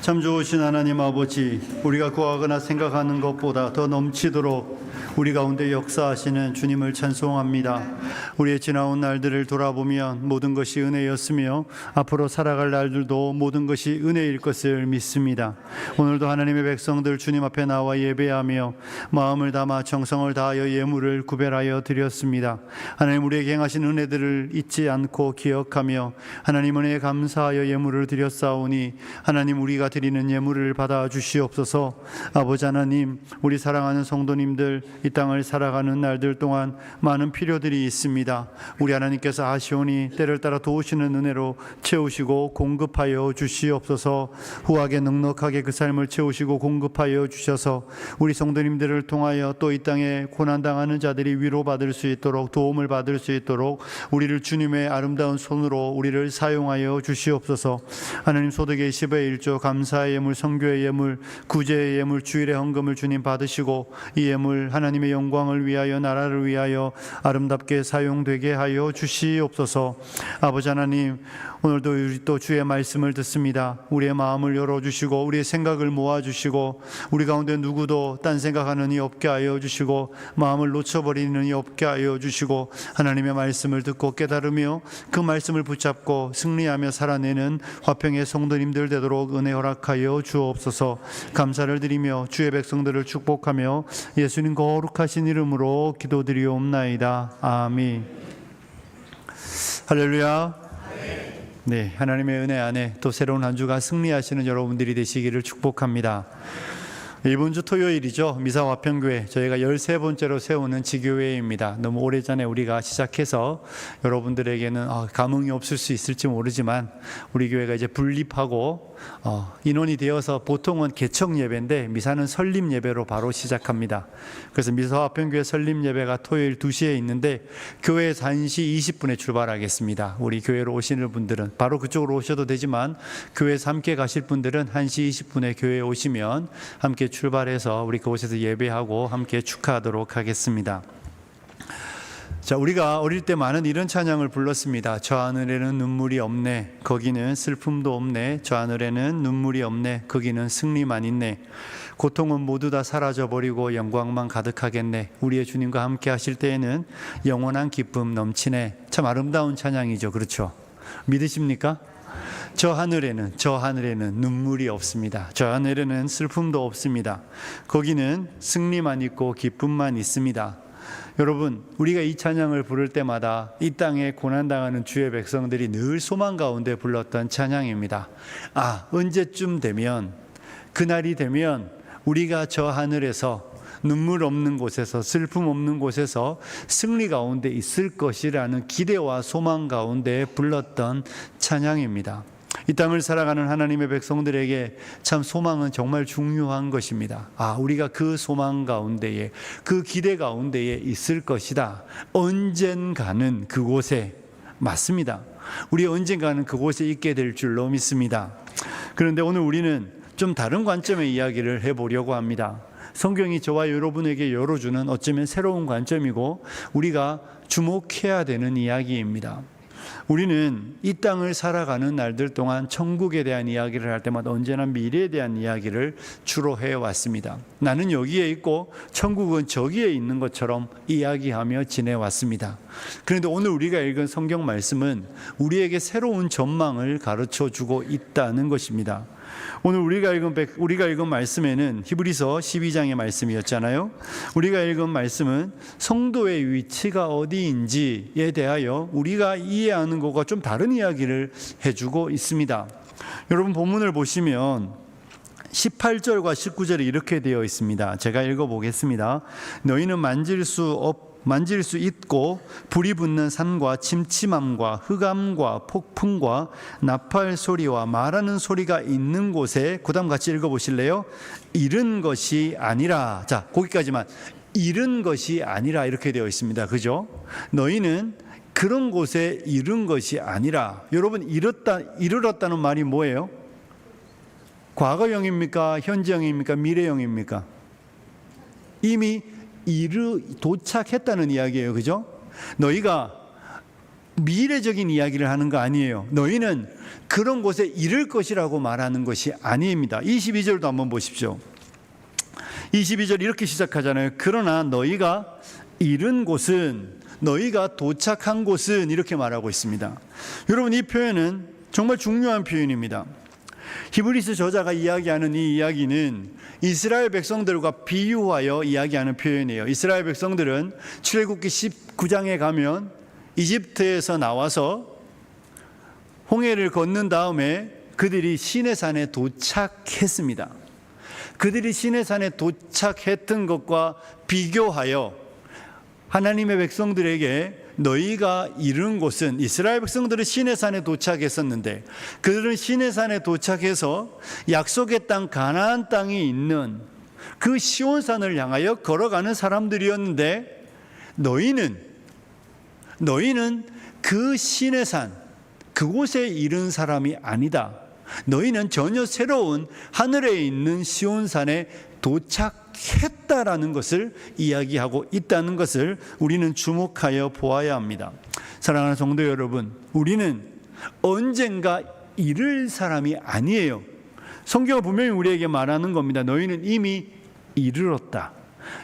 참 좋으신 하나님 아버지, 우리가 구하거나 생각하는 것보다 더 넘치도록 우리 가운데 역사하시는 주님을 찬송합니다. 우리의 지나온 날들을 돌아보면 모든 것이 은혜였으며 앞으로 살아갈 날들도 모든 것이 은혜일 것을 믿습니다. 오늘도 하나님의 백성들 주님 앞에 나와 예배하며 마음을 담아 정성을 다하여 예물을 구별하여 드렸습니다. 하나님, 우리에게 행하신 은혜들을 잊지 않고 기억하며 하나님 은혜에 감사하여 예물을 드렸사오니 하나님, 우리가 드리는 예물을 받아 주시옵소서. 아버지 하나님, 우리 사랑하는 성도님들 이 땅을 살아가는 날들 동안 많은 필요들이 있습니다. 우리 하나님께서 아시오니 때를 따라 도우시는 은혜로 채우시고 공급하여 주시옵소서. 후하게 넉넉하게 그 삶을 채우시고 공급하여 주셔서 우리 성도님들을 통하여 또 이 땅에 고난당하는 자들이 위로받을 수 있도록, 도움을 받을 수 있도록 우리를 주님의 아름다운 손으로 우리를 사용하여 주시옵소서. 하나님, 소득의 10의 1조 감사의 예물, 선교의 예물, 구제의 예물, 주일의 헌금을 주님 받으시고 이 예물 하나님의 영광을 위하여, 나라를 위하여 아름답게 사용되게 하여 주시옵소서. 아버지 하나님, 오늘도 우리 또 주의 말씀을 듣습니다. 우리의 마음을 열어주시고 우리의 생각을 모아주시고 우리 가운데 누구도 딴 생각하는 이 없게 하여 주시고 마음을 놓쳐버리는 이 없게 하여 주시고 하나님의 말씀을 듣고 깨달으며 그 말씀을 붙잡고 승리하며 살아내는 화평의 성도님들 되도록 은혜 허락하여 주옵소서. 감사를 드리며 주의 백성들을 축복하며 예수님 거룩하신 이름으로 기도드리옵나이다. 아멘. 할렐루야. 네, 하나님의 은혜 안에 또 새로운 한 주가 승리하시는 여러분들이 되시기를 축복합니다. 이번 주 토요일이죠. 미사화평교회, 저희가 13번째로 세우는 지교회입니다. 너무 오래전에 우리가 시작해서 여러분들에게는 감흥이 없을 수 있을지 모르지만 우리 교회가 이제 분립하고 인원이 되어서 보통은 개척 예배인데 미사는 설립 예배로 바로 시작합니다. 그래서 미사화평교회 설립 예배가 토요일 2시에 있는데 교회에서 1시 20분에 출발하겠습니다. 우리 교회로 오시는 분들은 바로 그쪽으로 오셔도 되지만 교회에서 함께 가실 분들은 1시 20분에 교회에 오시면 함께 출발해서 우리 그곳에서 예배하고 함께 축하하도록 하겠습니다. 자, 우리가 어릴 때 많은 이런 찬양을 불렀습니다. 저 하늘에는 눈물이 없네, 거기는 슬픔도 없네. 저 하늘에는 눈물이 없네, 거기는 승리만 있네. 고통은 모두 다 사라져버리고 영광만 가득하겠네. 우리의 주님과 함께 하실 때에는 영원한 기쁨 넘치네. 참 아름다운 찬양이죠. 그렇죠? 믿으십니까? 저 하늘에는 눈물이 없습니다. 저 하늘에는 슬픔도 없습니다. 거기는 승리만 있고 기쁨만 있습니다. 여러분, 우리가 이 찬양을 부를 때마다 이 땅에 고난당하는 주의 백성들이 늘 소망 가운데 불렀던 찬양입니다. 언제쯤 되면, 그날이 되면 우리가 저 하늘에서 눈물 없는 곳에서, 슬픔 없는 곳에서 승리 가운데 있을 것이라는 기대와 소망 가운데 불렀던 찬양입니다. 이 땅을 살아가는 하나님의 백성들에게 참 소망은 정말 중요한 것입니다. 우리가 그 소망 가운데에, 그 기대 가운데에 있을 것이다. 언젠가는 그곳에, 맞습니다. 우리 언젠가는 그곳에 있게 될 줄로 믿습니다. 그런데 오늘 우리는 좀 다른 관점의 이야기를 해보려고 합니다. 성경이 저와 여러분에게 열어주는 어쩌면 새로운 관점이고 우리가 주목해야 되는 이야기입니다. 우리는 이 땅을 살아가는 날들 동안 천국에 대한 이야기를 할 때마다 언제나 미래에 대한 이야기를 주로 해왔습니다. 나는 여기에 있고 천국은 저기에 있는 것처럼 이야기하며 지내왔습니다. 그런데 오늘 우리가 읽은 성경 말씀은 우리에게 새로운 전망을 가르쳐주고 있다는 것입니다. 오늘 우리가 읽은 말씀에는 히브리서 12장의 말씀이었잖아요. 우리가 읽은 말씀은 성도의 위치가 어디인지에 대하여 우리가 이해하는 것과 좀 다른 이야기를 해주고 있습니다. 여러분, 본문을 보시면 18절과 19절이 이렇게 되어 있습니다. 제가 읽어보겠습니다. 너희는 만질 수 있고 불이 붙는 산과 침침함과 흑암과 폭풍과 나팔 소리와 말하는 소리가 있는 곳에, 그 다음 같이 읽어보실래요? 이른 것이 아니라, 자, 거기까지만. 이른 것이 아니라 이렇게 되어 있습니다. 그죠? 너희는 그런 곳에 이른 것이 아니라. 여러분, 이르렀다는 말이 뭐예요? 과거형입니까? 현재형입니까? 미래형입니까? 이미 도착했다는 이야기예요. 그죠? 너희가 미래적인 이야기를 하는 거 아니에요. 너희는 그런 곳에 이를 것이라고 말하는 것이 아닙니다. 22절도 한번 보십시오. 22절 이렇게 시작하잖아요. 그러나 너희가 이른 곳은, 너희가 도착한 곳은, 이렇게 말하고 있습니다. 여러분, 이 표현은 정말 중요한 표현입니다. 히브리서 저자가 이야기하는 이 이야기는 이스라엘 백성들과 비유하여 이야기하는 표현이에요. 이스라엘 백성들은 출애굽기 19장에 가면 이집트에서 나와서 홍해를 건넌 다음에 그들이 시내산에 도착했습니다. 그들이 시내산에 도착했던 것과 비교하여 하나님의 백성들에게 너희가 이른 곳은, 이스라엘 백성들은 시내산에 도착했었는데 그들은 시내산에 도착해서 약속의 땅 가나안 땅이 있는 그 시온산을 향하여 걸어가는 사람들이었는데 너희는 그 시내산, 그곳에 이른 사람이 아니다. 너희는 전혀 새로운 하늘에 있는 시온산에 도착했다라는 것을 이야기하고 있다는 것을 우리는 주목하여 보아야 합니다. 사랑하는 성도 여러분, 우리는 언젠가 이를 사람이 아니에요. 성경은 분명히 우리에게 말하는 겁니다. 너희는 이미 이르렀다.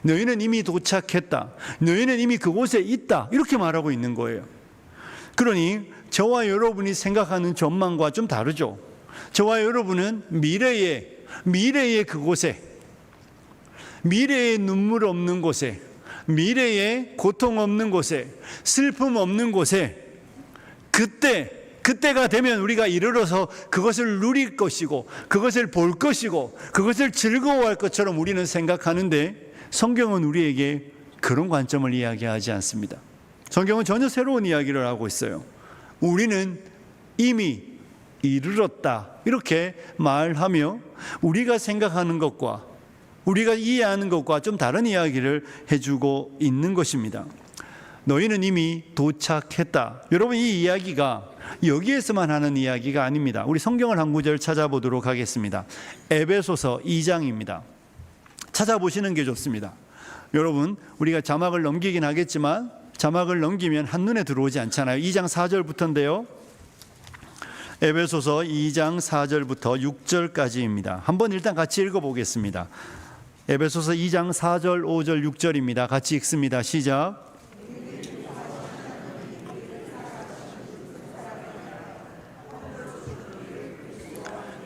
너희는 이미 도착했다. 너희는 이미 그곳에 있다. 이렇게 말하고 있는 거예요. 그러니 저와 여러분이 생각하는 전망과 좀 다르죠. 저와 여러분은 미래의 그곳에, 미래의 눈물 없는 곳에, 미래의 고통 없는 곳에, 슬픔 없는 곳에, 그때가 되면 우리가 이르러서 그것을 누릴 것이고 그것을 볼 것이고 그것을 즐거워할 것처럼 우리는 생각하는데 성경은 우리에게 그런 관점을 이야기하지 않습니다. 성경은 전혀 새로운 이야기를 하고 있어요. 우리는 이미 이르렀다, 이렇게 말하며 우리가 생각하는 것과 우리가 이해하는 것과 좀 다른 이야기를 해주고 있는 것입니다. 너희는 이미 도착했다. 여러분, 이 이야기가 여기에서만 하는 이야기가 아닙니다. 우리 성경을 한 구절 찾아보도록 하겠습니다. 에베소서 2장입니다. 찾아보시는 게 좋습니다. 여러분, 우리가 자막을 넘기긴 하겠지만 자막을 넘기면 한눈에 들어오지 않잖아요. 2장 4절부터인데요. 에베소서 2장 4절부터 6절까지입니다. 한번 일단 같이 읽어보겠습니다. 에베소서 2장 4절, 5절, 6절입니다. 같이 읽습니다. 시작.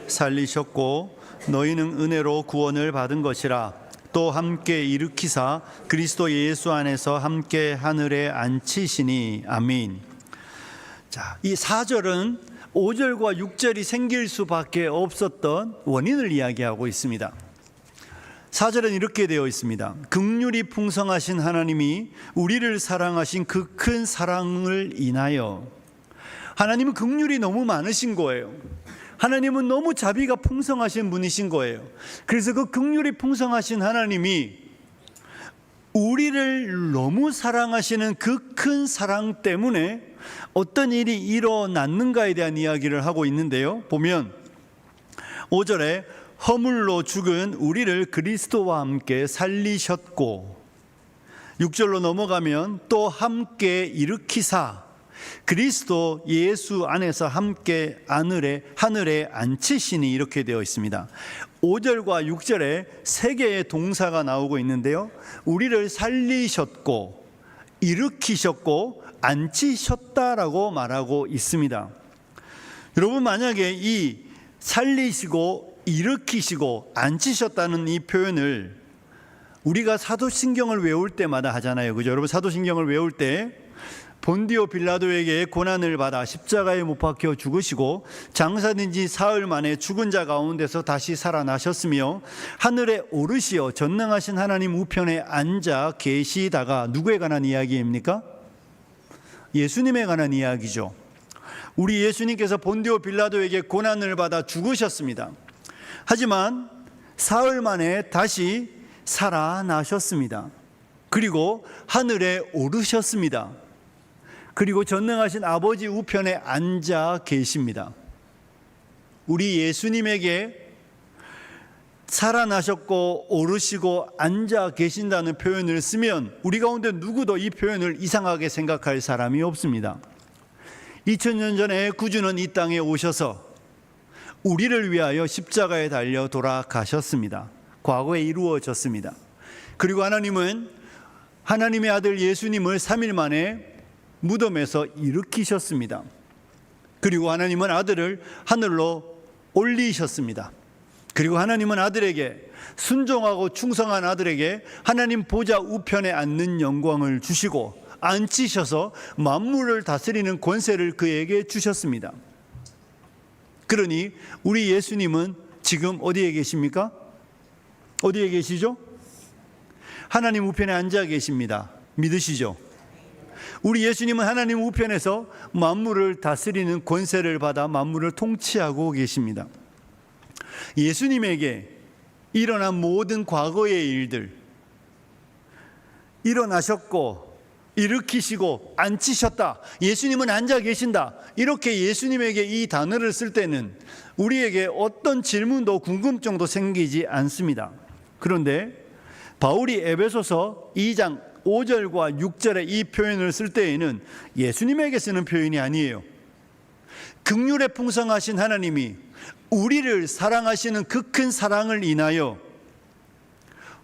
살리셨고 너희는 은혜로 구원을 받은 것이라. 또 함께 일으키사 그리스도 예수 안에서 함께 하늘에 앉히시니. 아멘. 자, 이 4절은 5절과 6절이 생길 수밖에 없었던 원인을 이야기하고 있습니다. 4절은 이렇게 되어 있습니다. 긍휼이 풍성하신 하나님이 우리를 사랑하신 그 큰 사랑을 인하여. 하나님은 긍휼이 너무 많으신 거예요. 하나님은 너무 자비가 풍성하신 분이신 거예요. 그래서 그 긍휼이 풍성하신 하나님이 우리를 너무 사랑하시는 그 큰 사랑 때문에 어떤 일이 일어났는가에 대한 이야기를 하고 있는데요. 보면 5절에 허물로 죽은 우리를 그리스도와 함께 살리셨고, 6절로 넘어가면 또 함께 일으키사 그리스도 예수 안에서 함께 하늘에 앉히시니, 이렇게 되어 있습니다. 5절과 6절에 세 개의 동사가 나오고 있는데요. 우리를 살리셨고 일으키셨고 앉히셨다라고 말하고 있습니다. 여러분, 만약에 이 살리시고 일으키시고 앉히셨다는 이 표현을 우리가 사도신경을 외울 때마다 하잖아요. 그죠? 여러분, 사도신경을 외울 때 본디오 빌라도에게 고난을 받아 십자가에 못 박혀 죽으시고 장사된 지 사흘 만에 죽은 자 가운데서 다시 살아나셨으며 하늘에 오르시어 전능하신 하나님 우편에 앉아 계시다가, 누구에 관한 이야기입니까? 예수님에 관한 이야기죠. 우리 예수님께서 본디오 빌라도에게 고난을 받아 죽으셨습니다. 하지만 사흘 만에 다시 살아나셨습니다. 그리고 하늘에 오르셨습니다. 그리고 전능하신 아버지 우편에 앉아 계십니다. 우리 예수님에게 살아나셨고 오르시고 앉아 계신다는 표현을 쓰면 우리 가운데 누구도 이 표현을 이상하게 생각할 사람이 없습니다. 2000년 전에 구주는 이 땅에 오셔서 우리를 위하여 십자가에 달려 돌아가셨습니다. 과거에 이루어졌습니다. 그리고 하나님은 하나님의 아들 예수님을 3일 만에 무덤에서 일으키셨습니다. 그리고 하나님은 아들을 하늘로 올리셨습니다. 그리고 하나님은 아들에게, 순종하고 충성한 아들에게 하나님 보좌 우편에 앉는 영광을 주시고 앉히셔서 만물을 다스리는 권세를 그에게 주셨습니다. 그러니 우리 예수님은 지금 어디에 계십니까? 어디에 계시죠? 하나님 우편에 앉아 계십니다. 믿으시죠? 우리 예수님은 하나님 우편에서 만물을 다스리는 권세를 받아 만물을 통치하고 계십니다. 예수님에게 일어난 모든 과거의 일들, 일어나셨고 일으키시고 앉히셨다, 예수님은 앉아 계신다, 이렇게 예수님에게 이 단어를 쓸 때는 우리에게 어떤 질문도 궁금증도 생기지 않습니다. 그런데 바울이 에베소서 2장 5절과 6절에 이 표현을 쓸 때에는 예수님에게 쓰는 표현이 아니에요. 긍휼에 풍성하신 하나님이 우리를 사랑하시는 그 큰 사랑을 인하여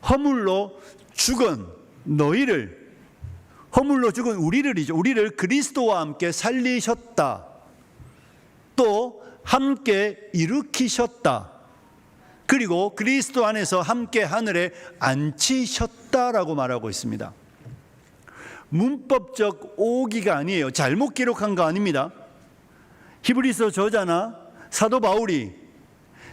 허물로 죽은 너희를, 허물로 죽은 우리를 그리스도와 함께 살리셨다, 또 함께 일으키셨다, 그리고 그리스도 안에서 함께 하늘에 앉히셨다라고 말하고 있습니다. 문법적 오기가 아니에요. 잘못 기록한 거 아닙니다. 히브리서 저자나 사도 바울이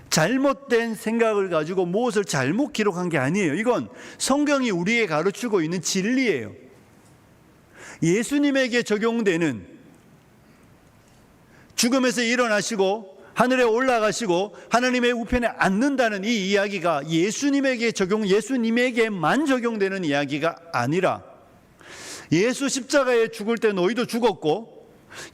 잘못된 생각을 가지고 무엇을 잘못 기록한 게 아니에요. 이건 성경이 우리에게 가르치고 있는 진리예요. 예수님에게 적용되는, 죽음에서 일어나시고 하늘에 올라가시고 하나님의 우편에 앉는다는 이 이야기가 예수님에게만 적용되는 이야기가 아니라, 예수 십자가에 죽을 때 너희도 죽었고,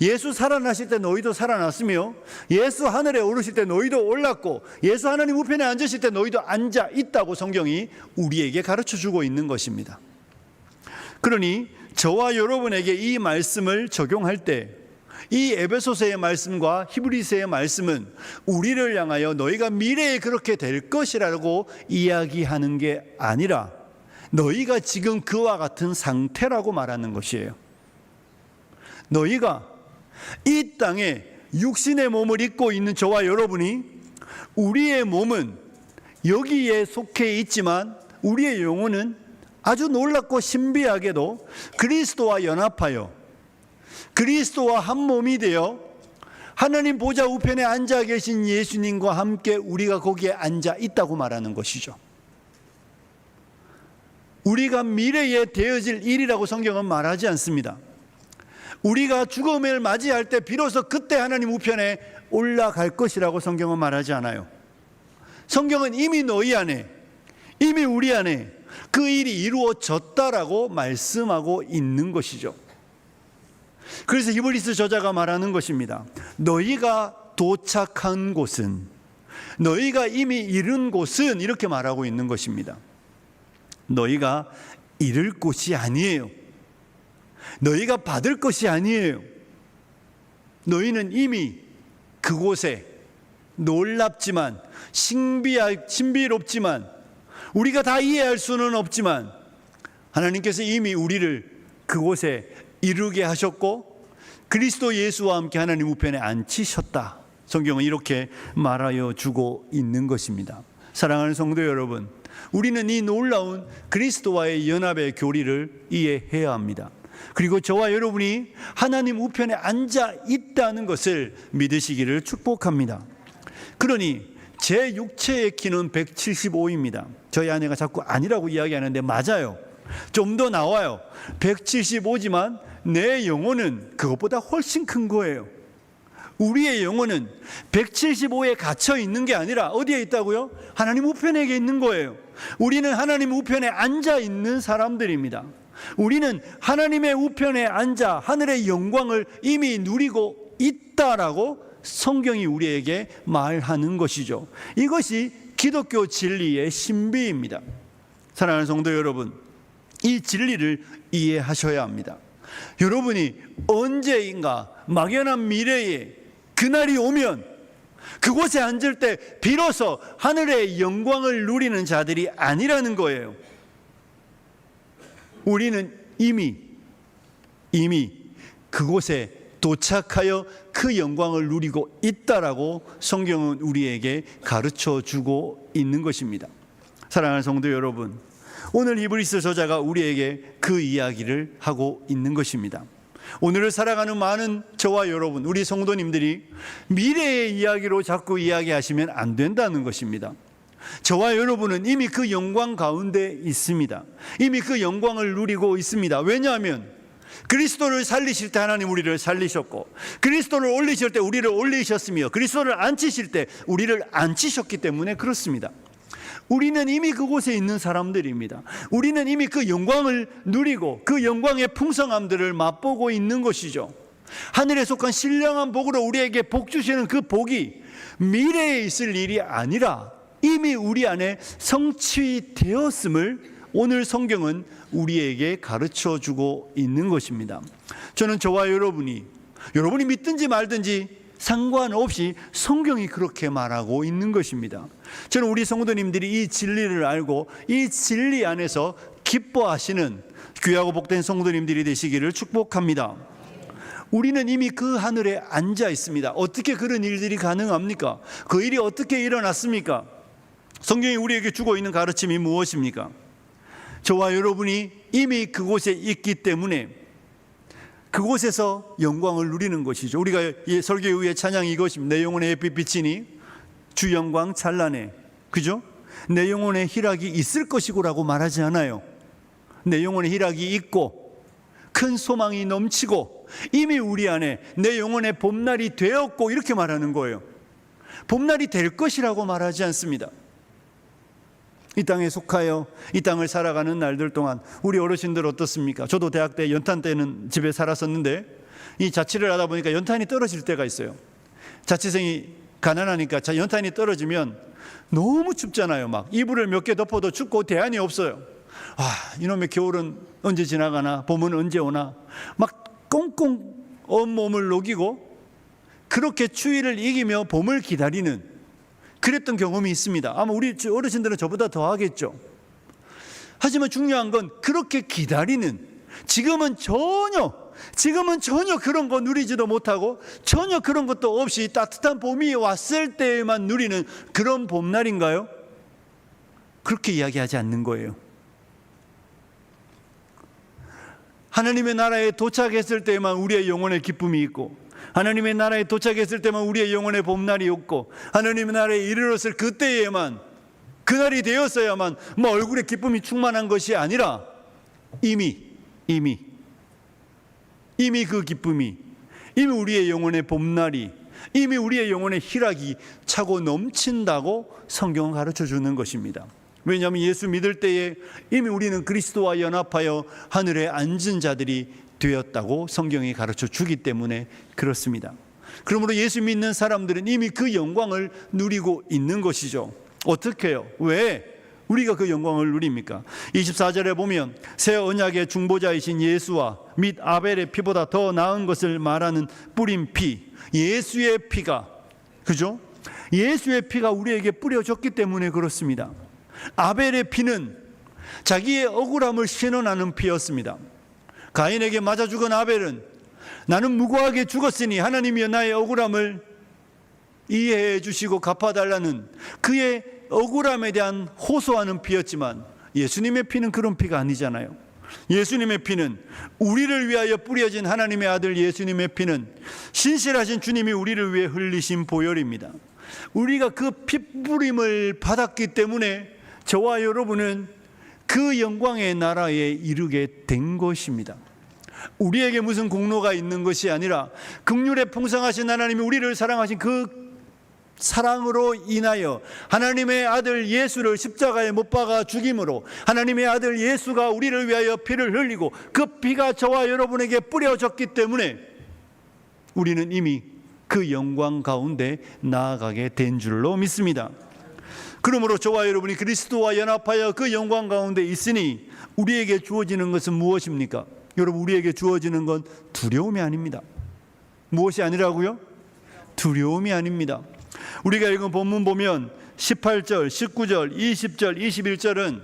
예수 살아나실 때 너희도 살아났으며, 예수 하늘에 오르실 때 너희도 올랐고, 예수 하나님 우편에 앉으실 때 너희도 앉아 있다고 성경이 우리에게 가르쳐 주고 있는 것입니다. 그러니 저와 여러분에게 이 말씀을 적용할 때, 이 에베소서의 말씀과 히브리서의 말씀은 우리를 향하여 너희가 미래에 그렇게 될 것이라고 이야기하는 게 아니라 너희가 지금 그와 같은 상태라고 말하는 것이에요. 너희가 이 땅에 육신의 몸을 입고 있는 저와 여러분이, 우리의 몸은 여기에 속해 있지만 우리의 영혼은 아주 놀랍고 신비하게도 그리스도와 연합하여 그리스도와 한 몸이 되어 하나님 보좌 우편에 앉아 계신 예수님과 함께 우리가 거기에 앉아 있다고 말하는 것이죠. 우리가 미래에 되어질 일이라고 성경은 말하지 않습니다. 우리가 죽음을 맞이할 때 비로소 그때 하나님 우편에 올라갈 것이라고 성경은 말하지 않아요. 성경은 이미 너희 안에, 이미 우리 안에 그 일이 이루어졌다라고 말씀하고 있는 것이죠. 그래서 히브리서 저자가 말하는 것입니다. 너희가 도착한 곳은, 너희가 이미 이른 곳은, 이렇게 말하고 있는 것입니다. 너희가 이룰 곳이 아니에요. 너희가 받을 것이 아니에요. 너희는 이미 그곳에 놀랍지만 신비롭지만 우리가 다 이해할 수는 없지만 하나님께서 이미 우리를 그곳에 이루게 하셨고 그리스도 예수와 함께 하나님 우편에 앉히셨다. 성경은 이렇게 말하여 주고 있는 것입니다. 사랑하는 성도 여러분, 우리는 이 놀라운 그리스도와의 연합의 교리를 이해해야 합니다. 그리고 저와 여러분이 하나님 우편에 앉아 있다는 것을 믿으시기를 축복합니다. 그러니 제 육체의 키는 175입니다. 저희 아내가 자꾸 아니라고 이야기하는데 맞아요. 좀 더 나와요. 175지만 내 영혼은 그것보다 훨씬 큰 거예요. 우리의 영혼은 175에 갇혀 있는 게 아니라 어디에 있다고요? 하나님 우편에 있는 거예요. 우리는 하나님 우편에 앉아 있는 사람들입니다. 우리는 하나님의 우편에 앉아 하늘의 영광을 이미 누리고 있다라고 성경이 우리에게 말하는 것이죠. 이것이 기독교 진리의 신비입니다. 사랑하는 성도 여러분, 이 진리를 이해하셔야 합니다. 여러분이 언제인가 막연한 미래에 그날이 오면 그곳에 앉을 때 비로소 하늘의 영광을 누리는 자들이 아니라는 거예요. 우리는 이미 그곳에 도착하여 그 영광을 누리고 있다라고 성경은 우리에게 가르쳐 주고 있는 것입니다. 사랑하는 성도 여러분, 오늘 히브리서 저자가 우리에게 그 이야기를 하고 있는 것입니다. 오늘을 살아가는 많은 저와 여러분, 우리 성도님들이 미래의 이야기로 자꾸 이야기하시면 안 된다는 것입니다. 저와 여러분은 이미 그 영광 가운데 있습니다. 이미 그 영광을 누리고 있습니다. 왜냐하면 그리스도를 살리실 때 하나님 우리를 살리셨고, 그리스도를 올리실 때 우리를 올리셨으며, 그리스도를 앉히실 때 우리를 앉히셨기 때문에 그렇습니다. 우리는 이미 그곳에 있는 사람들입니다. 우리는 이미 그 영광을 누리고 그 영광의 풍성함들을 맛보고 있는 것이죠. 하늘에 속한 신령한 복으로 우리에게 복 주시는 그 복이 미래에 있을 일이 아니라 이미 우리 안에 성취되었음을 오늘 성경은 우리에게 가르쳐 주고 있는 것입니다. 저는 저와 여러분이 믿든지 말든지 상관없이 성경이 그렇게 말하고 있는 것입니다. 저는 우리 성도님들이 이 진리를 알고 이 진리 안에서 기뻐하시는 귀하고 복된 성도님들이 되시기를 축복합니다. 우리는 이미 그 하늘에 앉아 있습니다. 어떻게 그런 일들이 가능합니까? 그 일이 어떻게 일어났습니까? 성경이 우리에게 주고 있는 가르침이 무엇입니까? 저와 여러분이 이미 그곳에 있기 때문에 그곳에서 영광을 누리는 것이죠. 우리가 설교 이후에 찬양이 이것입니다. 내 영혼의 햇빛 비치니 주 영광 찬란해. 그죠? 내 영혼의 희락이 있을 것이고라고 말하지 않아요. 내 영혼의 희락이 있고 큰 소망이 넘치고 이미 우리 안에 내 영혼의 봄날이 되었고 이렇게 말하는 거예요. 봄날이 될 것이라고 말하지 않습니다. 이 땅에 속하여 이 땅을 살아가는 날들 동안 우리 어르신들 어떻습니까? 저도 대학 때 연탄 때는 집에 살았었는데 이 자취를 하다 보니까 연탄이 떨어질 때가 있어요. 자취생이 가난하니까 연탄이 떨어지면 너무 춥잖아요. 막 이불을 몇 개 덮어도 춥고 대안이 없어요. 이놈의 겨울은 언제 지나가나, 봄은 언제 오나, 막 꽁꽁 온몸을 녹이고 그렇게 추위를 이기며 봄을 기다리는 그랬던 경험이 있습니다. 아마 우리 어르신들은 저보다 더 하겠죠. 하지만 중요한 건 그렇게 기다리는, 지금은 전혀 그런 거 누리지도 못하고 전혀 그런 것도 없이 따뜻한 봄이 왔을 때에만 누리는 그런 봄날인가요? 그렇게 이야기하지 않는 거예요. 하나님의 나라에 도착했을 때만 우리의 영혼의 기쁨이 있고, 하나님의 나라에 도착했을 때만 우리의 영혼의 봄날이 없고, 하나님의 나라에 이르렀을 그때에만, 그날이 되었어야만 얼굴에 기쁨이 충만한 것이 아니라 이미 그 기쁨이, 이미 우리의 영혼의 봄날이, 이미 우리의 영혼의 희락이 차고 넘친다고 성경은 가르쳐 주는 것입니다. 왜냐하면 예수 믿을 때에 이미 우리는 그리스도와 연합하여 하늘에 앉은 자들이 되었다고 성경이 가르쳐 주기 때문에 그렇습니다. 그러므로 예수 믿는 사람들은 이미 그 영광을 누리고 있는 것이죠. 어떻게 해요? 왜 우리가 그 영광을 누립니까? 24절에 보면 새 언약의 중보자이신 예수와 및 아벨의 피보다 더 나은 것을 말하는 뿌린 피, 예수의 피가, 그죠? 예수의 피가 우리에게 뿌려졌기 때문에 그렇습니다. 아벨의 피는 자기의 억울함을 신원하는 피였습니다. 가인에게 맞아 죽은 아벨은 나는 무고하게 죽었으니 하나님이여 나의 억울함을 이해해 주시고 갚아달라는 그의 억울함에 대한 호소하는 피였지만, 예수님의 피는 그런 피가 아니잖아요. 예수님의 피는, 우리를 위하여 뿌려진 하나님의 아들 예수님의 피는 신실하신 주님이 우리를 위해 흘리신 보혈입니다. 우리가 그 피뿌림을 받았기 때문에 저와 여러분은 그 영광의 나라에 이르게 된 것입니다. 우리에게 무슨 공로가 있는 것이 아니라 긍휼에 풍성하신 하나님이 우리를 사랑하신 그 사랑으로 인하여 하나님의 아들 예수를 십자가에 못 박아 죽임으로 하나님의 아들 예수가 우리를 위하여 피를 흘리고 그 피가 저와 여러분에게 뿌려졌기 때문에 우리는 이미 그 영광 가운데 나아가게 된 줄로 믿습니다. 그러므로 저와 여러분이 그리스도와 연합하여 그 영광 가운데 있으니 우리에게 주어지는 것은 무엇입니까? 여러분, 우리에게 주어지는 건 두려움이 아닙니다. 무엇이 아니라고요? 두려움이 아닙니다. 우리가 읽은 본문 보면 18절, 19절, 20절, 21절은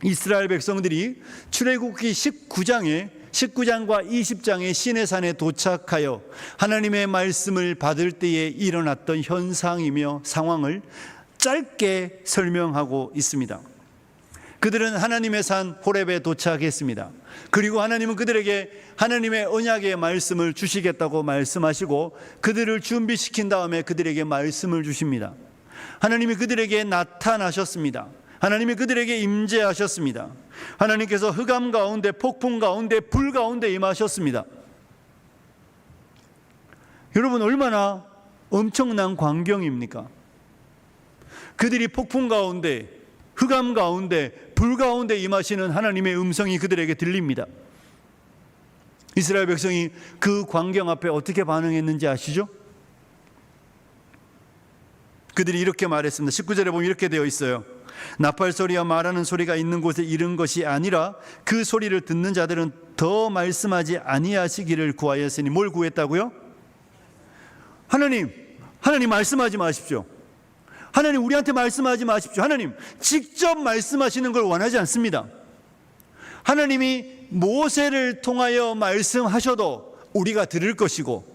이스라엘 백성들이 출애굽기 19장과 20장의 시내산에 도착하여 하나님의 말씀을 받을 때에 일어났던 현상이며 상황을 짧게 설명하고 있습니다. 그들은 하나님의 산 호렙에 도착했습니다. 그리고 하나님은 그들에게 하나님의 언약의 말씀을 주시겠다고 말씀하시고 그들을 준비시킨 다음에 그들에게 말씀을 주십니다. 하나님이 그들에게 나타나셨습니다. 하나님이 그들에게 임재하셨습니다. 하나님께서 흑암 가운데, 폭풍 가운데, 불 가운데 임하셨습니다. 여러분, 얼마나 엄청난 광경입니까? 그들이 폭풍 가운데, 흑암 가운데, 불 가운데 임하시는 하나님의 음성이 그들에게 들립니다. 이스라엘 백성이 그 광경 앞에 어떻게 반응했는지 아시죠? 그들이 이렇게 말했습니다. 19절에 보면 이렇게 되어 있어요. 나팔 소리와 말하는 소리가 있는 곳에 이른 것이 아니라 그 소리를 듣는 자들은 더 말씀하지 아니하시기를 구하였으니. 뭘 구했다고요? 하나님 말씀하지 마십시오. 하나님, 우리한테 말씀하지 마십시오. 하나님, 직접 말씀하시는 걸 원하지 않습니다. 하나님이 모세를 통하여 말씀하셔도 우리가 들을 것이고,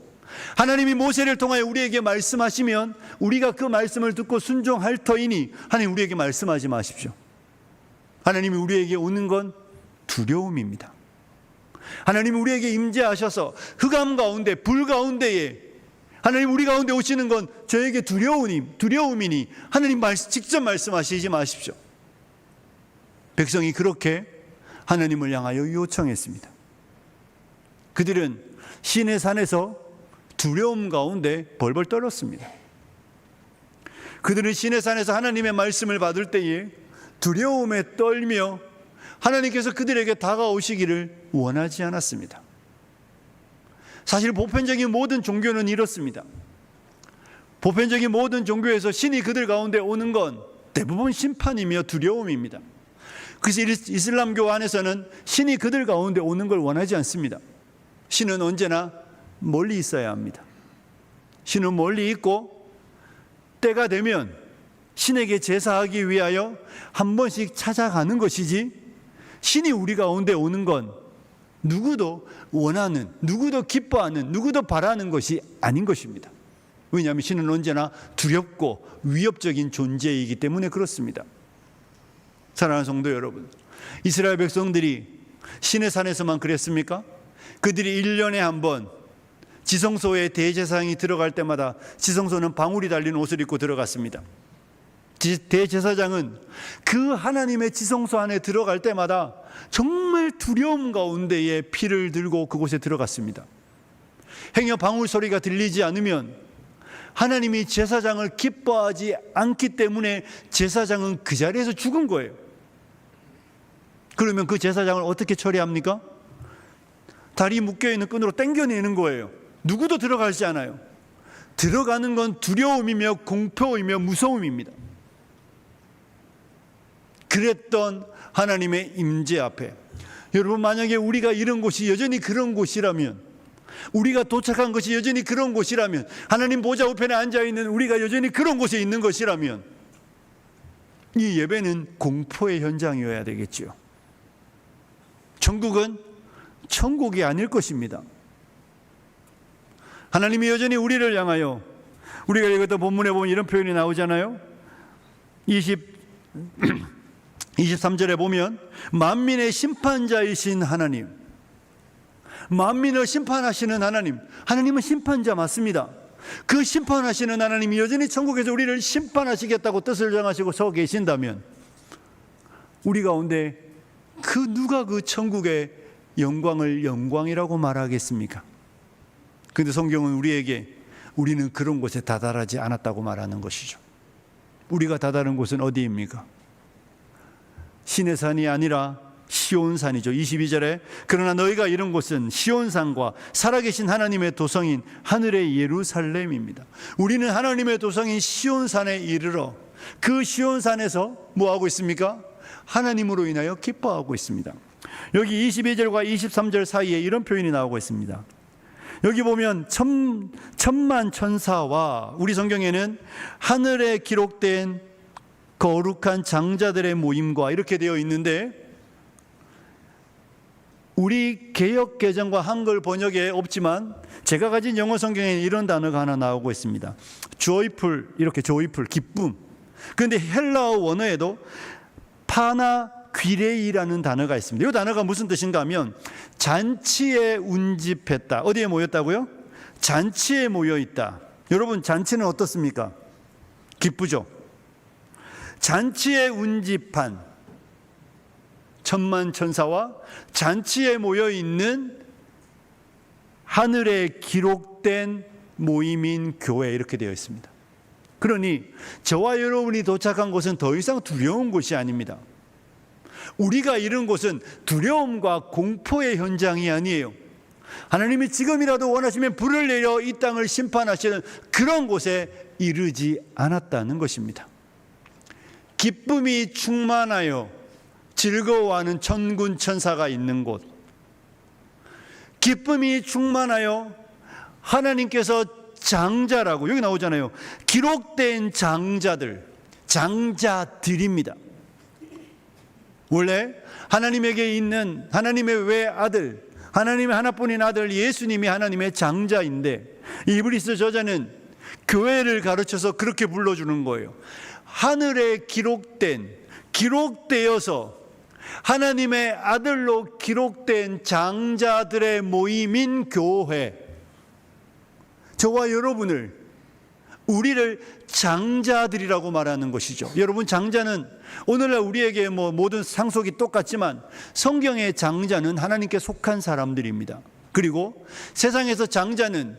하나님이 모세를 통하여 우리에게 말씀하시면 우리가 그 말씀을 듣고 순종할 터이니 하나님, 우리에게 말씀하지 마십시오. 하나님이 우리에게 오는 건 두려움입니다. 하나님이 우리에게 임재하셔서 흑암 가운데, 불 가운데에 하나님 우리 가운데 오시는 건 저에게 두려움이니 하나님 직접 말씀하시지 마십시오. 백성이 그렇게 하나님을 향하여 요청했습니다. 그들은 시내산에서 두려움 가운데 벌벌 떨었습니다. 그들은 시내산에서 하나님의 말씀을 받을 때에 두려움에 떨며 하나님께서 그들에게 다가오시기를 원하지 않았습니다. 사실 보편적인 모든 종교는 이렇습니다. 보편적인 모든 종교에서 신이 그들 가운데 오는 건 대부분 심판이며 두려움입니다. 그래서 이슬람교 안에서는 신이 그들 가운데 오는 걸 원하지 않습니다. 신은 언제나 멀리 있어야 합니다. 신은 멀리 있고 때가 되면 신에게 제사하기 위하여 한 번씩 찾아가는 것이지, 신이 우리 가운데 오는 건 누구도 원하는, 누구도 기뻐하는, 누구도 바라는 것이 아닌 것입니다. 왜냐하면 신은 언제나 두렵고 위협적인 존재이기 때문에 그렇습니다. 사랑하는 성도 여러분, 이스라엘 백성들이 시내산에서만 그랬습니까? 그들이 1년에 한 번 지성소에 대제사장이 들어갈 때마다 지성소는 방울이 달린 옷을 입고 들어갔습니다. 대제사장은 그 하나님의 지성소 안에 들어갈 때마다 정말 두려움 가운데에 피를 들고 그곳에 들어갔습니다. 행여 방울 소리가 들리지 않으면 하나님이 제사장을 기뻐하지 않기 때문에 제사장은 그 자리에서 죽은 거예요. 그러면 그 제사장을 어떻게 처리합니까? 다리 묶여있는 끈으로 당겨내는 거예요. 누구도 들어가지 않아요. 들어가는 건 두려움이며 공포이며 무서움입니다. 그랬던 하나님의 임재 앞에, 여러분, 만약에 우리가 이런 곳이 여전히 그런 곳이라면, 우리가 도착한 것이 여전히 그런 곳이라면, 하나님 보좌 우편에 앉아있는 우리가 여전히 그런 곳에 있는 것이라면 이 예배는 공포의 현장이어야 되겠지요. 천국은 천국이 아닐 것입니다. 하나님이 여전히 우리를 향하여, 우리가 읽었던 본문에 보면 이런 표현이 나오잖아요. 23절에 보면 만민의 심판자이신 하나님, 만민을 심판하시는 하나님, 하나님은 심판자 맞습니다. 그 심판하시는 하나님이 여전히 천국에서 우리를 심판하시겠다고 뜻을 정하시고 서 계신다면 우리 가운데 누가 그 천국의 영광을 영광이라고 말하겠습니까? 그런데 성경은 우리에게 우리는 그런 곳에 다다르지 않았다고 말하는 것이죠. 우리가 다다른 곳은 어디입니까? 시내산이 아니라 시온산이죠. 22절에 그러나 너희가 이른 곳은 시온산과 살아계신 하나님의 도성인 하늘의 예루살렘입니다. 우리는 하나님의 도성인 시온산에 이르러 그 시온산에서 뭐하고 있습니까? 하나님으로 인하여 기뻐하고 있습니다. 여기 22절과 23절 사이에 이런 표현이 나오고 있습니다. 여기 보면 천만 천사와 우리 성경에는 하늘에 기록된 거룩한 장자들의 모임과 이렇게 되어 있는데, 우리 개역 개정과 한글 번역에 없지만 제가 가진 영어 성경에는 이런 단어가 하나 나오고 있습니다. joyful, 이렇게 joyful, 기쁨. 그런데 헬라어 원어에도 파나귀레이라는 단어가 있습니다. 이 단어가 무슨 뜻인가 하면 잔치에 운집했다. 어디에 모였다고요? 잔치에 모여있다. 여러분, 잔치는 어떻습니까? 기쁘죠? 잔치에 운집한 천만 천사와 잔치에 모여있는 하늘에 기록된 모임인 교회, 이렇게 되어 있습니다. 그러니 저와 여러분이 도착한 곳은 더 이상 두려운 곳이 아닙니다. 우리가 이른 곳은 두려움과 공포의 현장이 아니에요. 하나님이 지금이라도 원하시면 불을 내려 이 땅을 심판하시는 그런 곳에 이르지 않았다는 것입니다. 기쁨이 충만하여 즐거워하는 천군 천사가 있는 곳, 기쁨이 충만하여 하나님께서 장자라고 여기 나오잖아요. 기록된 장자들, 장자들입니다. 원래 하나님에게 있는 하나님의 외아들, 하나님의 하나뿐인 아들 예수님이 하나님의 장자인데, 이브리스 저자는 교회를 가르쳐서 그렇게 불러주는 거예요. 하늘에 기록되어서 하나님의 아들로 기록된 장자들의 모임인 교회, 저와 여러분을, 우리를 장자들이라고 말하는 것이죠. 여러분, 장자는 오늘날 우리에게 모든 상속이 똑같지만 성경의 장자는 하나님께 속한 사람들입니다. 그리고 세상에서 장자는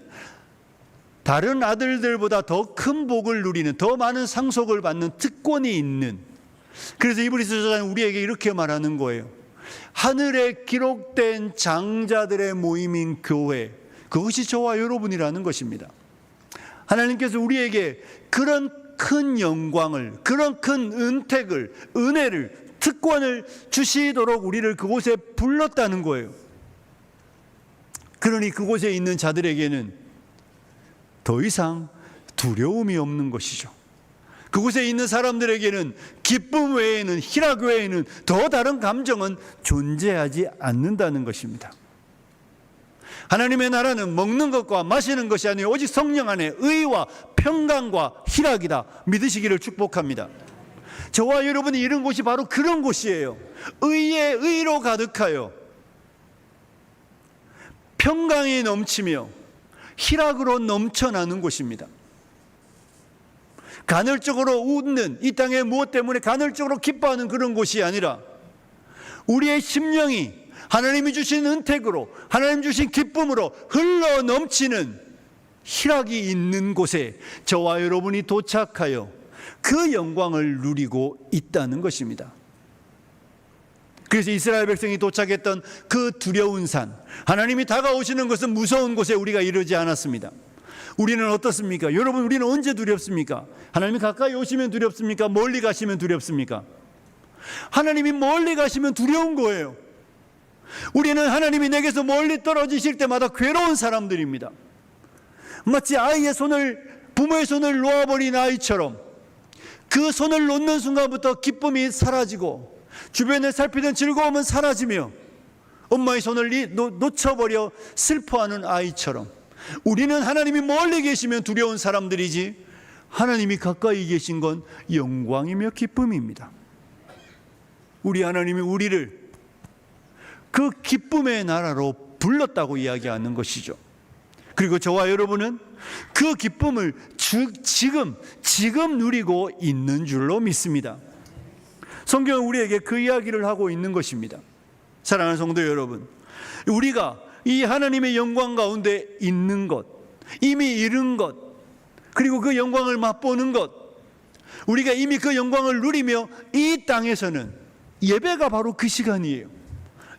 다른 아들들보다 더 큰 복을 누리는, 더 많은 상속을 받는 특권이 있는, 그래서 이브리스 저자는 우리에게 이렇게 말하는 거예요. 하늘에 기록된 장자들의 모임인 교회, 그것이 저와 여러분이라는 것입니다. 하나님께서 우리에게 그런 큰 영광을, 그런 큰 은택을, 은혜를, 특권을 주시도록 우리를 그곳에 불렀다는 거예요. 그러니 그곳에 있는 자들에게는 더 이상 두려움이 없는 것이죠. 그곳에 있는 사람들에게는 기쁨 외에는, 희락 외에는 더 다른 감정은 존재하지 않는다는 것입니다. 하나님의 나라는 먹는 것과 마시는 것이 아니요 오직 성령 안에 의와 평강과 희락이다 믿으시기를 축복합니다. 저와 여러분이 이런 곳이 바로 그런 곳이에요. 의에 의로 가득하여 평강이 넘치며 희락으로 넘쳐나는 곳입니다. 간헐적으로 웃는, 이 땅에 무엇 때문에 간헐적으로 기뻐하는 그런 곳이 아니라 우리의 심령이 하나님이 주신 은택으로, 하나님 주신 기쁨으로 흘러 넘치는 희락이 있는 곳에 저와 여러분이 도착하여 그 영광을 누리고 있다는 것입니다. 그래서 이스라엘 백성이 도착했던 그 두려운 산, 하나님이 다가오시는 것은 무서운 곳에 우리가 이르지 않았습니다. 우리는 어떻습니까? 여러분, 우리는 언제 두렵습니까? 하나님이 가까이 오시면 두렵습니까? 멀리 가시면 두렵습니까? 하나님이 멀리 가시면 두려운 거예요. 우리는 하나님이 내게서 멀리 떨어지실 때마다 괴로운 사람들입니다. 마치 아이의 손을, 부모의 손을 놓아버린 아이처럼 그 손을 놓는 순간부터 기쁨이 사라지고 주변을 살피던 즐거움은 사라지며 엄마의 손을 놓쳐버려 슬퍼하는 아이처럼 우리는 하나님이 멀리 계시면 두려운 사람들이지, 하나님이 가까이 계신 건 영광이며 기쁨입니다. 우리 하나님이 우리를 그 기쁨의 나라로 불렀다고 이야기하는 것이죠. 그리고 저와 여러분은 그 기쁨을 지금 누리고 있는 줄로 믿습니다. 성경은 우리에게 그 이야기를 하고 있는 것입니다. 사랑하는 성도 여러분, 우리가 이 하나님의 영광 가운데 있는 것, 이미 이룬 것, 그리고 그 영광을 맛보는 것, 우리가 이미 그 영광을 누리며 이 땅에서는 예배가 바로 그 시간이에요.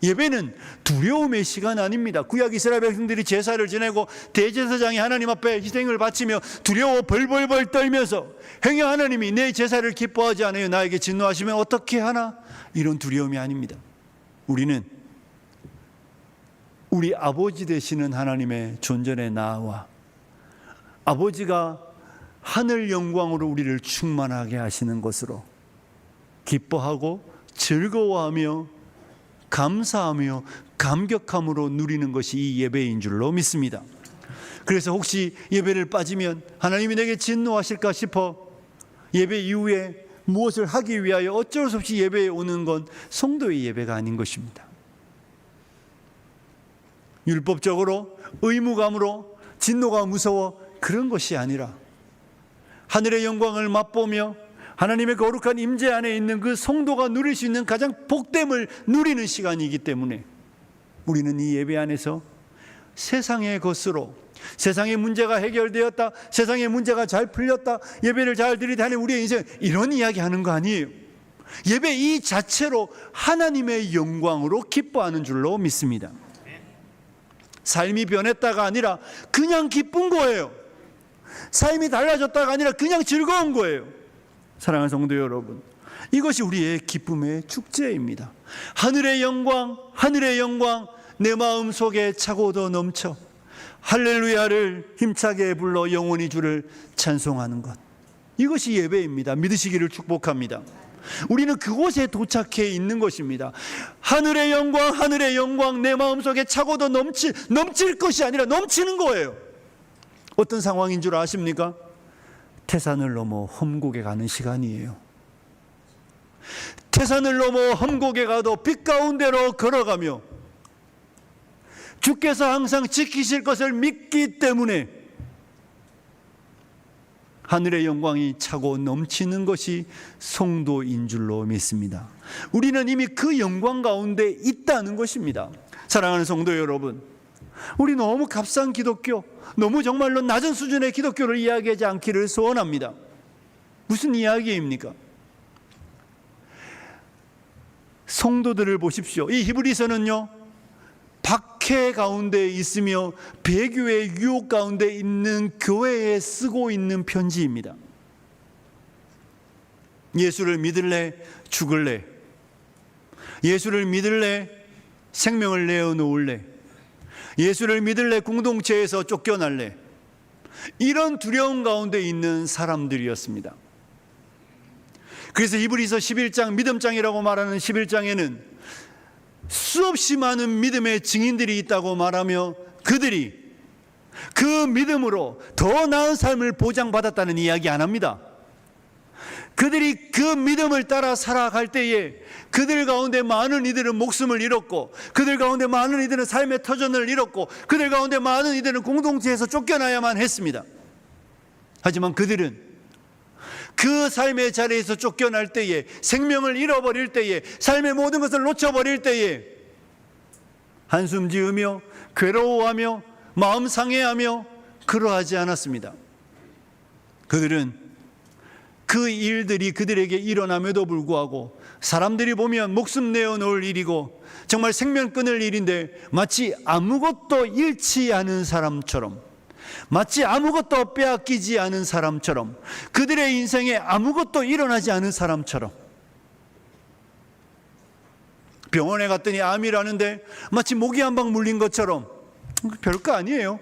예배는 두려움의 시간 아닙니다. 구약 이스라엘 백성들이 제사를 지내고 대제사장이 하나님 앞에 희생을 바치며 두려워 벌벌벌 떨면서 행여 하나님이 내 제사를 기뻐하지 않아요, 나에게 진노하시면 어떻게 하나, 이런 두려움이 아닙니다. 우리는 우리 아버지 되시는 하나님의 존전에 나와 아버지가 하늘 영광으로 우리를 충만하게 하시는 것으로 기뻐하고 즐거워하며 감사하며 감격함으로 누리는 것이 이 예배인 줄로 믿습니다. 그래서 혹시 예배를 빠지면 하나님이 내게 진노하실까 싶어 예배 이후에 무엇을 하기 위하여 어쩔 수 없이 예배에 오는 건 성도의 예배가 아닌 것입니다. 율법적으로 의무감으로 진노가 무서워 그런 것이 아니라 하늘의 영광을 맛보며 하나님의 거룩한 임재 안에 있는 그 성도가 누릴 수 있는 가장 복됨을 누리는 시간이기 때문에 우리는 이 예배 안에서 세상의 것으로 세상의 문제가 해결되었다, 세상의 문제가 잘 풀렸다, 예배를 잘 드리다니 우리의 인생 이런 이야기 하는 거 아니에요. 예배 이 자체로 하나님의 영광으로 기뻐하는 줄로 믿습니다. 삶이 변했다가 아니라 그냥 기쁜 거예요. 삶이 달라졌다가 아니라 그냥 즐거운 거예요. 사랑하는 성도 여러분, 이것이 우리의 기쁨의 축제입니다. 하늘의 영광, 하늘의 영광, 내 마음 속에 차고도 넘쳐 할렐루야를 힘차게 불러 영원히 주를 찬송하는 것, 이것이 예배입니다. 믿으시기를 축복합니다. 우리는 그곳에 도착해 있는 것입니다. 하늘의 영광, 하늘의 영광, 내 마음속에 차고도 넘칠 것이 아니라 넘치는 거예요. 어떤 상황인 줄 아십니까? 태산을 넘어 험곡에 가는 시간이에요. 태산을 넘어 험곡에 가도 빛 가운데로 걸어가며 주께서 항상 지키실 것을 믿기 때문에 하늘의 영광이 차고 넘치는 것이 성도인 줄로 믿습니다. 우리는 이미 그 영광 가운데 있다는 것입니다. 사랑하는 성도 여러분, 우리 너무 값싼 기독교, 너무 정말로 낮은 수준의 기독교를 이야기하지 않기를 소원합니다. 무슨 이야기입니까? 성도들을 보십시오. 이 히브리서는요, 박해 가운데 있으며 배교의 유혹 가운데 있는 교회에 쓰고 있는 편지입니다. 예수를 믿을래? 죽을래? 예수를 믿을래? 생명을 내어놓을래? 예수를 믿을래? 공동체에서 쫓겨날래? 이런 두려움 가운데 있는 사람들이었습니다. 그래서 히브리서 11장, 믿음장이라고 말하는 11장에는 수없이 많은 믿음의 증인들이 있다고 말하며 그들이 그 믿음으로 더 나은 삶을 보장받았다는 이야기 안 합니다. 그들이 그 믿음을 따라 살아갈 때에 그들 가운데 많은 이들은 목숨을 잃었고, 그들 가운데 많은 이들은 삶의 터전을 잃었고, 그들 가운데 많은 이들은 공동체에서 쫓겨나야만 했습니다. 하지만 그들은 그 삶의 자리에서 쫓겨날 때에, 생명을 잃어버릴 때에, 삶의 모든 것을 놓쳐버릴 때에 한숨 지으며 괴로워하며 마음 상해하며 그러하지 않았습니다. 그들은 그 일들이 그들에게 일어남에도 불구하고 사람들이 보면 목숨 내어놓을 일이고 정말 생명 끊을 일인데 마치 아무것도 잃지 않은 사람처럼, 마치 아무것도 빼앗기지 않은 사람처럼, 그들의 인생에 아무것도 일어나지 않은 사람처럼, 병원에 갔더니 암이라는데 마치 모기 한 방 물린 것처럼 별거 아니에요,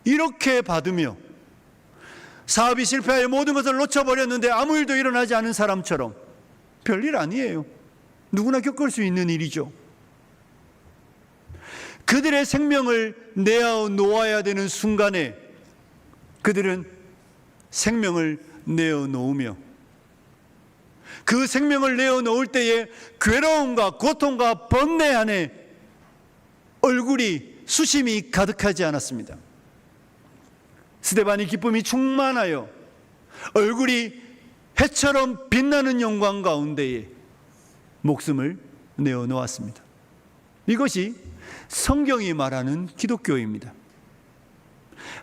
이렇게 받으며 사업이 실패하여 모든 것을 놓쳐버렸는데 아무 일도 일어나지 않은 사람처럼 별일 아니에요. 누구나 겪을 수 있는 일이죠. 그들의 생명을 내어놓아야 되는 순간에 그들은 생명을 내어놓으며 그 생명을 내어놓을 때에 괴로움과 고통과 번뇌 안에 얼굴이 수심이 가득하지 않았습니다. 스데반이 기쁨이 충만하여 얼굴이 해처럼 빛나는 영광 가운데에 목숨을 내어놓았습니다. 이것이 성경이 말하는 기독교입니다.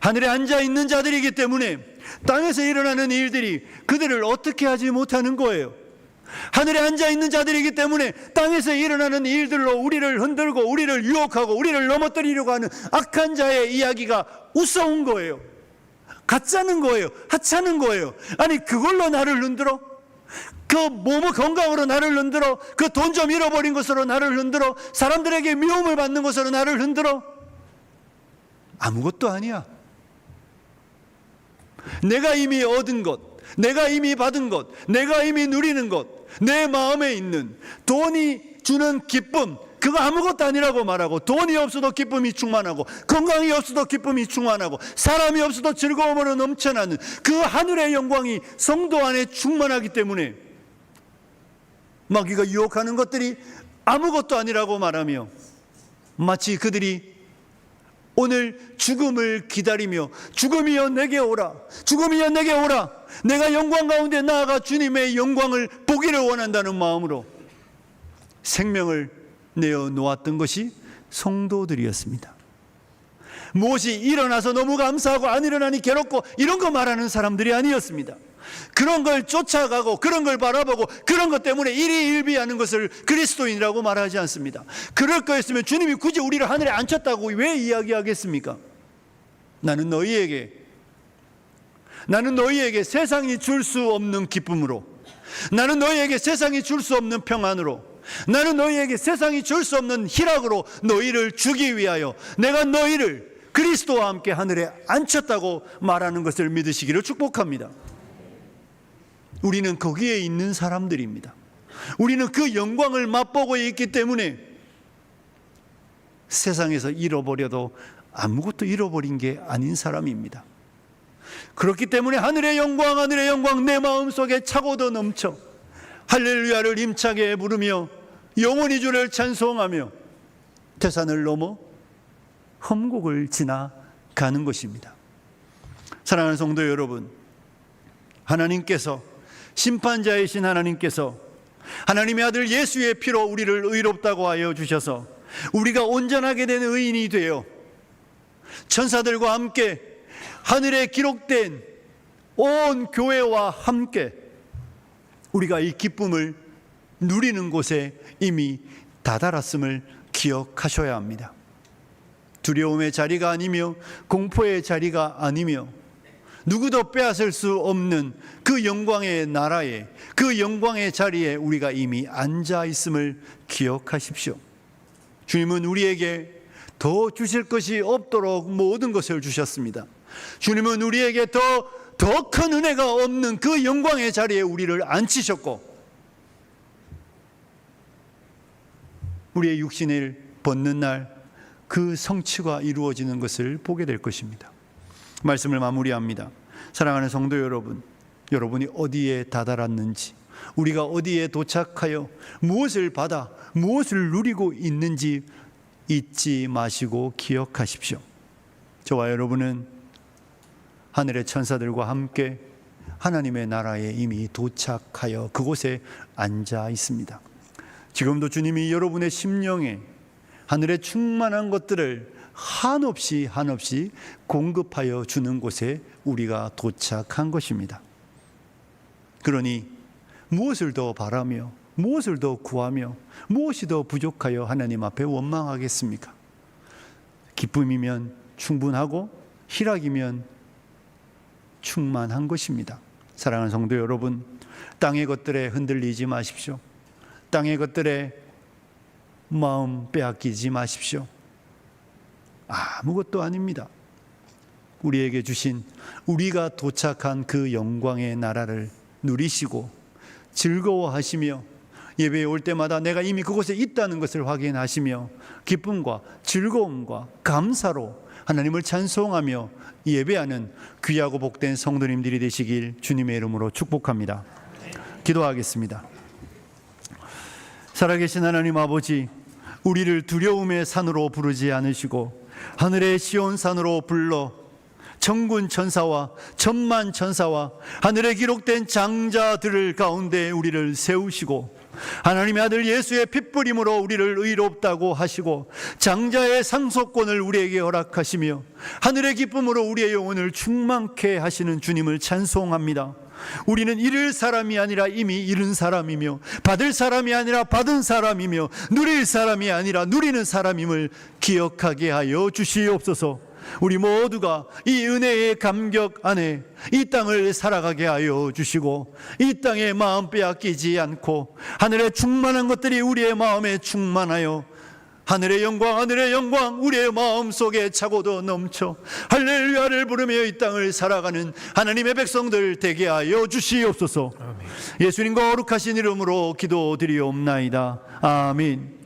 하늘에 앉아있는 자들이기 때문에 땅에서 일어나는 일들이 그들을 어떻게 하지 못하는 거예요. 하늘에 앉아있는 자들이기 때문에 땅에서 일어나는 일들로 우리를 흔들고 우리를 유혹하고 우리를 넘어뜨리려고 하는 악한 자의 이야기가 우스운 거예요. 가짜는 거예요. 하찮은 거예요. 아니 그걸로 나를 흔들어? 그 몸의 건강으로 나를 흔들어? 그 돈 좀 잃어버린 것으로 나를 흔들어? 사람들에게 미움을 받는 것으로 나를 흔들어? 아무것도 아니야. 내가 이미 얻은 것, 내가 이미 받은 것, 내가 이미 누리는 것, 내 마음에 있는 돈이 주는 기쁨, 그거 아무것도 아니라고 말하고, 돈이 없어도 기쁨이 충만하고, 건강이 없어도 기쁨이 충만하고, 사람이 없어도 즐거움으로 넘쳐나는 그 하늘의 영광이 성도 안에 충만하기 때문에 마귀가 유혹하는 것들이 아무것도 아니라고 말하며, 마치 그들이 오늘 죽음을 기다리며 죽음이여 내게 오라, 죽음이여 내게 오라, 내가 영광 가운데 나아가 주님의 영광을 보기를 원한다는 마음으로 생명을 내어 놓았던 것이 성도들이었습니다. 무엇이 일어나서 너무 감사하고 안 일어나니 괴롭고 이런 거 말하는 사람들이 아니었습니다. 그런 걸 쫓아가고 그런 걸 바라보고 그런 것 때문에 일희일비하는 것을 그리스도인이라고 말하지 않습니다. 그럴 거였으면 주님이 굳이 우리를 하늘에 앉혔다고 왜 이야기하겠습니까? 나는 너희에게 세상이 줄 수 없는 기쁨으로, 나는 너희에게 세상이 줄 수 없는 평안으로, 나는 너희에게 세상이 줄 수 없는 희락으로 너희를 주기 위하여 내가 너희를 그리스도와 함께 하늘에 앉혔다고 말하는 것을 믿으시기를 축복합니다. 우리는 거기에 있는 사람들입니다. 우리는 그 영광을 맛보고 있기 때문에 세상에서 잃어버려도 아무것도 잃어버린 게 아닌 사람입니다. 그렇기 때문에 하늘의 영광 내 마음속에 차고도 넘쳐 할렐루야를 힘차게 부르며 영원히 주를 찬송하며 태산을 넘어 험곡을 지나가는 것입니다. 사랑하는 성도 여러분, 하나님께서, 심판자이신 하나님께서 하나님의 아들 예수의 피로 우리를 의롭다고 하여 주셔서 우리가 온전하게 된 의인이 되어 천사들과 함께 하늘에 기록된 온 교회와 함께 우리가 이 기쁨을 누리는 곳에 이미 다다랐음을 기억하셔야 합니다. 두려움의 자리가 아니며 공포의 자리가 아니며 누구도 빼앗을 수 없는 그 영광의 나라에, 그 영광의 자리에 우리가 이미 앉아 있음을 기억하십시오. 주님은 우리에게 더 주실 것이 없도록 모든 것을 주셨습니다. 주님은 우리에게 더 큰 은혜가 없는 그 영광의 자리에 우리를 앉히셨고, 우리의 육신을 벗는 날 그 성취가 이루어지는 것을 보게 될 것입니다. 말씀을 마무리합니다. 사랑하는 성도 여러분, 여러분이 어디에 다다랐는지, 우리가 어디에 도착하여 무엇을 받아 무엇을 누리고 있는지 잊지 마시고 기억하십시오. 저와 여러분은 하늘의 천사들과 함께 하나님의 나라에 이미 도착하여 그곳에 앉아 있습니다. 지금도 주님이 여러분의 심령에 하늘의 충만한 것들을 한없이 공급하여 주는 곳에 우리가 도착한 것입니다. 그러니 무엇을 더 바라며, 무엇을 더 구하며, 무엇이 더 부족하여 하나님 앞에 원망하겠습니까? 기쁨이면 충분하고 희락이면 충만한 것입니다. 사랑하는 성도 여러분, 땅의 것들에 흔들리지 마십시오. 땅의 것들에 마음 빼앗기지 마십시오. 아무것도 아닙니다. 우리에게 주신, 우리가 도착한 그 영광의 나라를 누리시고 즐거워하시며 예배에 올 때마다 내가 이미 그곳에 있다는 것을 확인하시며 기쁨과 즐거움과 감사로 하나님을 찬송하며 예배하는 귀하고 복된 성도님들이 되시길 주님의 이름으로 축복합니다. 기도하겠습니다. 살아계신 하나님 아버지, 우리를 두려움의 산으로 부르지 않으시고 하늘의 시온산으로 불러 천군 천사와 천만 천사와 하늘에 기록된 장자들을 가운데 우리를 세우시고 하나님의 아들 예수의 핏부림으로 우리를 의롭다고 하시고 장자의 상속권을 우리에게 허락하시며 하늘의 기쁨으로 우리의 영혼을 충만케 하시는 주님을 찬송합니다. 우리는 잃을 사람이 아니라 이미 잃은 사람이며 받을 사람이 아니라 받은 사람이며 누릴 사람이 아니라 누리는 사람임을 기억하게 하여 주시옵소서. 우리 모두가 이 은혜의 감격 안에 이 땅을 살아가게 하여 주시고 이 땅에 마음 빼앗기지 않고 하늘의 충만한 것들이 우리의 마음에 충만하여 하늘의 영광 우리의 마음속에 차고도 넘쳐 할렐루야를 부르며 이 땅을 살아가는 하나님의 백성들 되게 하여 주시옵소서. 예수님 거룩하신 이름으로 기도드리옵나이다. 아멘.